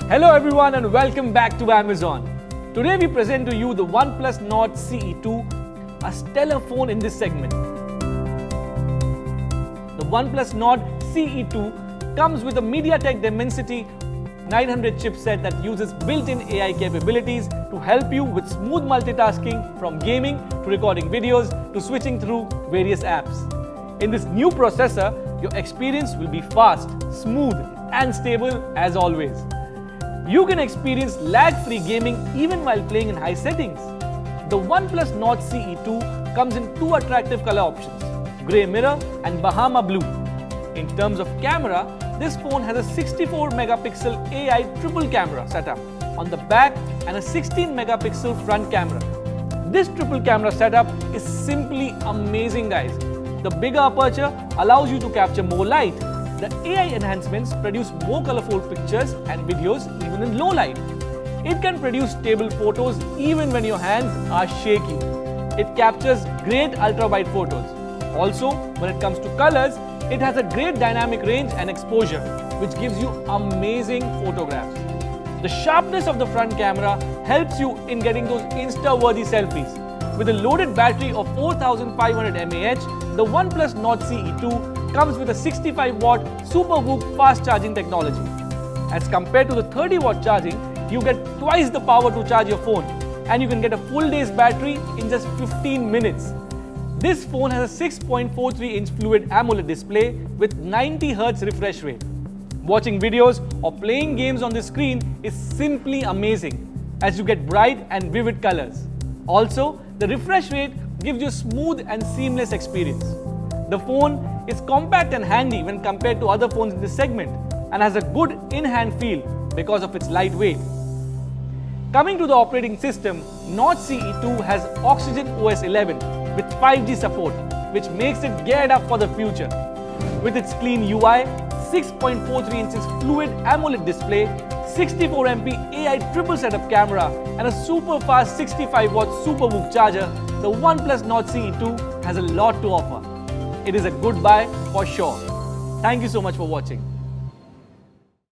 Hello everyone and welcome back to Amazon. Today we present to you the OnePlus Nord CE2, a stellar phone in this segment. The OnePlus Nord CE2 comes with a Mediatek Dimensity 900 chipset that uses built-in AI capabilities to help you with smooth multitasking from gaming to recording videos to switching through various apps. In this new processor, your experience will be fast, smooth and stable as always. You can experience lag-free gaming even while playing in high settings. The OnePlus Nord CE2 comes in two attractive color options, grey mirror and Bahama blue. In terms of camera, this phone has a 64 megapixel AI triple camera setup on the back and a 16 megapixel front camera. This triple camera setup is simply amazing, guys. The bigger aperture allows you to capture more light. The AI enhancements produce more colorful pictures and videos even in low light. It can produce stable photos even when your hands are shaky. It captures great ultra-wide photos. Also, when it comes to colors, it has a great dynamic range and exposure, which gives you amazing photographs. The sharpness of the front camera helps you in getting those Insta-worthy selfies. With a loaded battery of 4500 mAh, the OnePlus Nord CE2 comes with a 65-watt SUPERVOOC fast charging technology. As compared to the 30-watt charging, you get twice the power to charge your phone, and you can get a full day's battery in just 15 minutes. This phone has a 6.43-inch fluid AMOLED display with 90 Hz refresh rate. Watching videos or playing games on the screen is simply amazing as you get bright and vivid colors. Also, the refresh rate gives you a smooth and seamless experience. The phone is compact and handy when compared to other phones in this segment and has a good in-hand feel because of its lightweight. Coming to the operating system, Nord CE2 has Oxygen OS 11 with 5G support, which makes it geared up for the future. With its clean UI, 6.43 inches fluid AMOLED display, 64MP AI triple setup camera and a super fast 65-watt SUPERVOOC charger, the OnePlus Nord CE2 has a lot to offer. It is a good buy for sure. Thank you so much for watching.